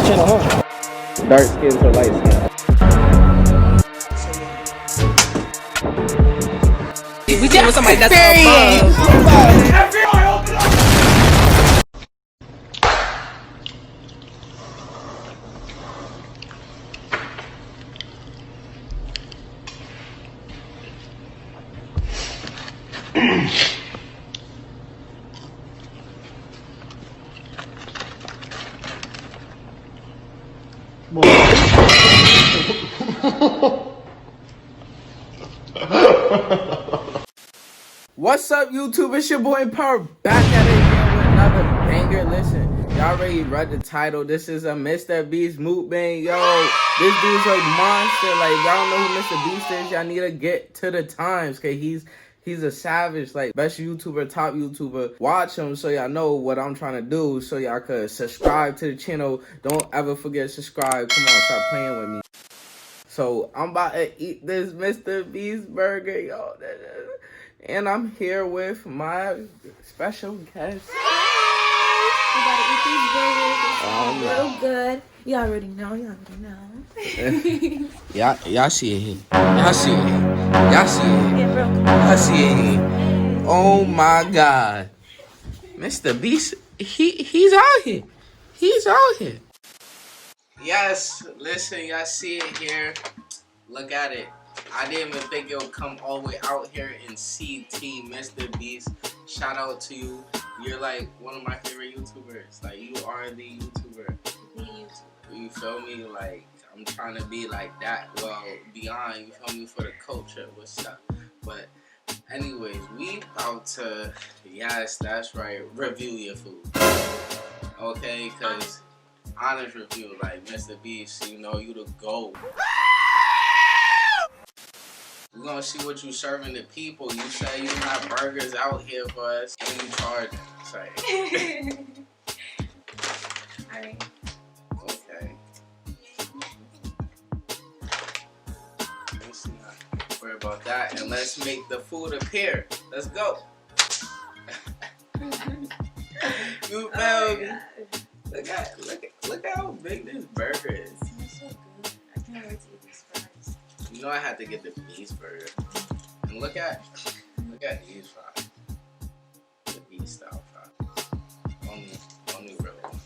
channel, huh? Dark skin to light skin. We dealing with somebody that's above. FBI, open up! What's up, YouTube? It's your boy Power back at it again with another banger. Listen, y'all already read the title. This is a Mr. Beast mukbang. Yo, this dude's a monster. Like, y'all know who Mr. Beast is. Y'all need to get to the times, cause he's a savage, like best YouTuber, top YouTuber. Watch him so y'all know what I'm trying to do, so y'all could subscribe to the channel. Don't ever forget to subscribe. Come on, stop playing with me. So I'm about to eat this Mr. Beast burger, yo. And I'm here with my special guest. We gotta eat these burgers. It's real good. You already know. You already know. Y'all see it here. Y'all see it here. Y'all see it here. Get real close. Y'all see it here. Oh my God, Mr. Beast, he's out here. He's out here. Yes, listen, y'all see it here. Look at it. I didn't even think it would come all the way out here in CT, Mr. Beast. Shout out to you. You're like one of my favorite YouTubers. Like, you are the YouTuber. The YouTuber. You feel me? Like, I'm trying to be like that. Well, beyond, you feel me, for the culture, what's up? But anyways, we about to, yes, that's right, review your food. Okay, because honest review, like Mr. Beast, you know, you the GOAT. We're gonna see what you serving the people. You say you have burgers out here for us and you charge them. Say. Alright. Okay. Let's not worry about that, and let's make the food appear. Let's go. You feel me? Look at how big this burger is. It's so good. I can't wait to eat these fries. You know I had to get the beast burger. And look at these fries. The beast style fries. Only real one.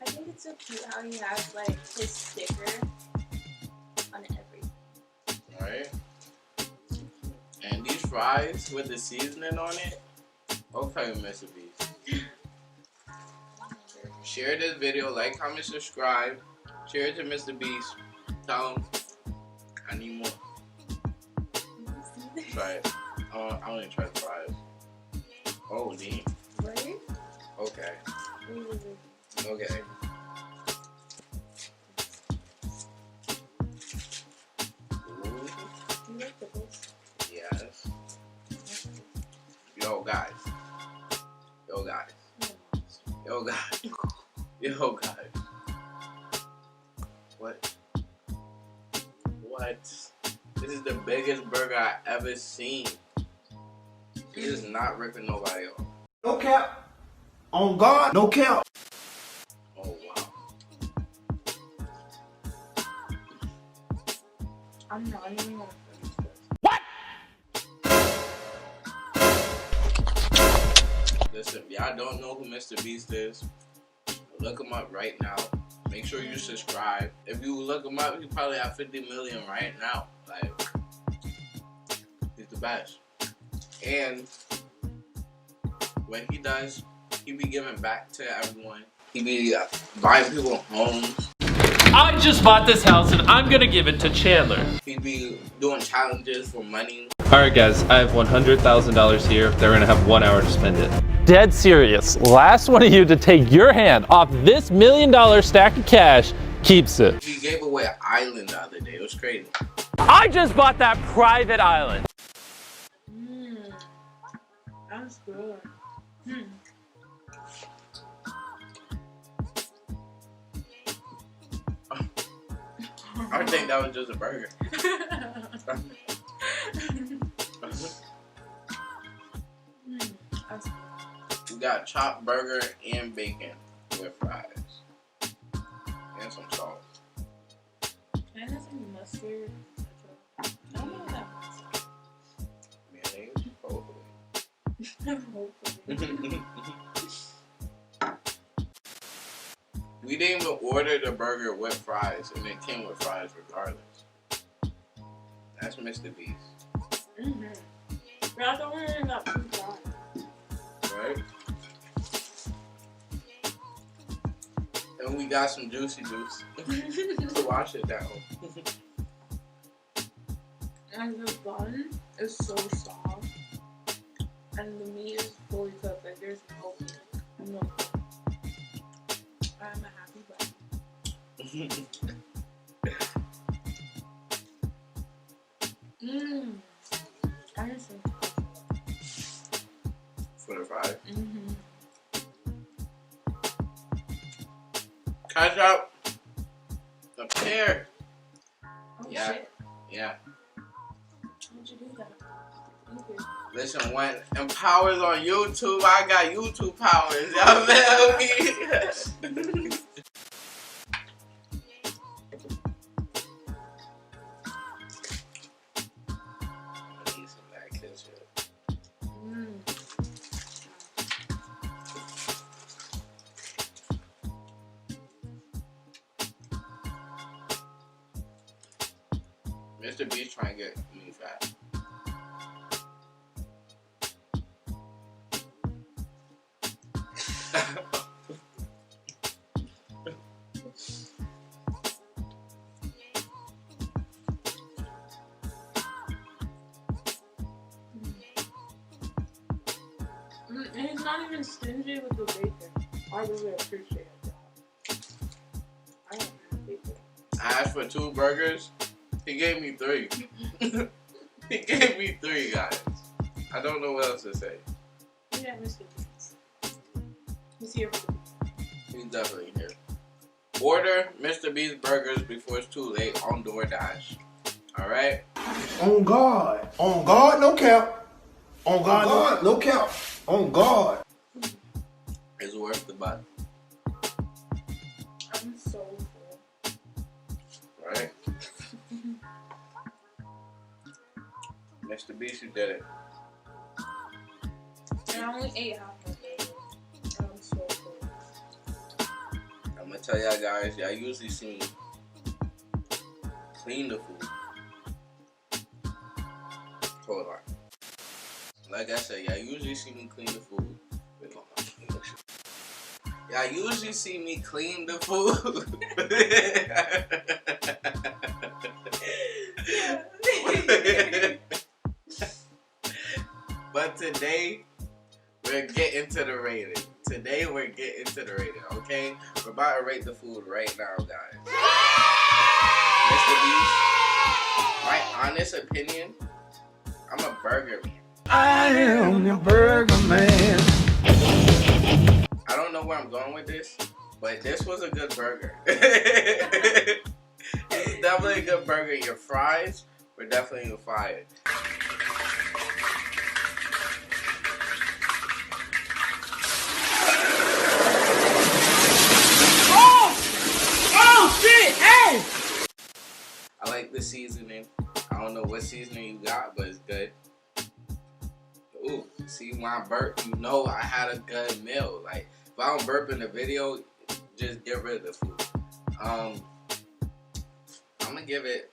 I think it's so cute how he has like his sticker on everything. Alright. And these fries with the seasoning on it. Okay, Mr. Beast. Share this video, like, comment, subscribe. Share it to Mr. Beast. Tell him I need more. Try it. I want to try the fries. Oh, damn. Right? Okay. Okay. You like pickles? Yes. Yo, guys. Yo, guys. Yo, guys. Yo, guys. What? What? This is the biggest burger I ever seen. He is not ripping nobody off. No cap. On God, no cap. Oh, wow. I'm not even gonna finish this. Listen, if y'all don't know who Mr. Beast is, look him up right now. Make sure you subscribe. If you look him up, he probably have 50 million right now. Like, he's the best. And what he does, he be giving back to everyone. He be buying people homes. I just bought this house and I'm gonna give it to Chandler. He be doing challenges for money. Alright guys, I have $100,000 here. They're gonna have 1 hour to spend it. Dead serious. Last one of you to take your hand off this $1 million stack of cash keeps it. He gave away an island the other day. It was crazy. I just bought that private island. That's good. I think that was just a burger. We got chopped burger and bacon with fries. And some salt. And some mustard. I don't know what that Mayonnaise, hopefully. Hopefully. We didn't even order the burger with fries, and it came with fries regardless. That's Mr. Beast. Mm-hmm. But I don't really got too dry. Right? And we got some juicy juice to wash it down. And the bun is so soft. And the meat is fully cooked. Like there's no meat. No. I'm a happy bunny. I just think For the fries. mm-hmm. Ketchup. The pear. Oh Yeah. shit. Yeah. How'd you do that? Thank you. Listen, when Empower's on YouTube, I got YouTube powers. Y'all feel me? I need some of that ketchup. Mr. Beast trying to get me fat. And he's not even stingy with the bacon. I really appreciate that. I don't have bacon. I asked for 2 burgers. He gave me 3. He gave me 3, guys. I don't know what else to say. Yeah, Mr. Beast. He's here for the He's definitely here. Order Mr. Beast burgers before it's too late on DoorDash. Alright? On God. On God, no cap. On God, no cap. On God. It's worth the butt. I'm so full. Right? Mr. Beast, you did it. And I only ate half of it. I'm so full. I'm gonna tell y'all guys, y'all usually see me clean the food. Hold on. Like I said, y'all usually see me clean the food. Wait, hold on. Y'all usually see me clean the food. But today, we're getting to the rating. Today, we're getting to the rating, okay? We're about to rate the food right now, guys. Mr. Beast, my honest opinion, I'm a burger man. I am the burger man. I don't know where I'm going with this, but this was a good burger. This is definitely a good burger. Your fries were definitely fire. Oh shit! Hey! I like the seasoning. I don't know what seasoning you got, but it's good. Ooh, see when I burp, you know I had a good meal. Like, if I don't burp in the video, just get rid of the food. I'm gonna give it,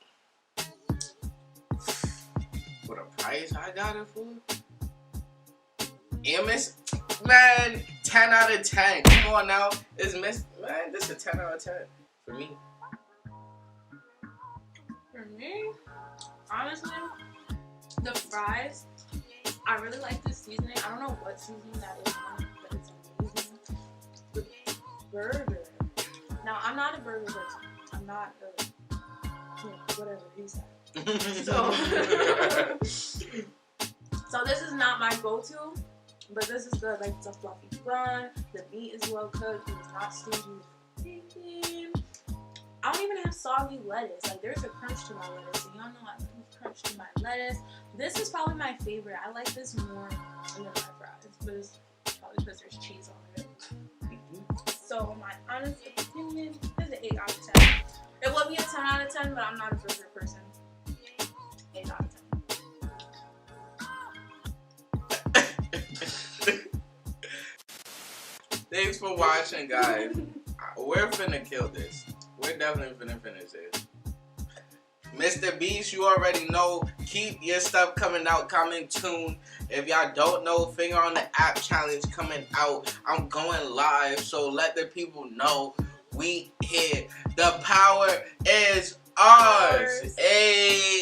for the price I got it for, Amos, man, 10 out of 10. Come on now, man, this is a 10 out of 10 for me. For me, honestly, the fries, I really like the seasoning. I don't know what seasoning that is on it, but it's amazing. The burger. Now, I'm not a burger person. I'm not a, whatever he said. So this is not my go-to, but this is the fluffy bun. The meat is well cooked. It's not stingy with bacon. I don't even have soggy lettuce. Like, there's a crunch to my lettuce. And y'all know I love crunch to my lettuce. This is probably my favorite. I like this more than my fries, but it's probably because there's cheese on it. So my honest opinion is an 8 out of would be a 10 out of 10, but I'm not a burger person. 8 out of 10. Thanks for watching, guys. We're finna kill this. We're definitely finna finish this. Mr. Beast, you already know. Keep your stuff coming out, coming soon. If y'all don't know, Finger on the App challenge coming out. I'm going live, so let the people know we here. The power is ours. Hey.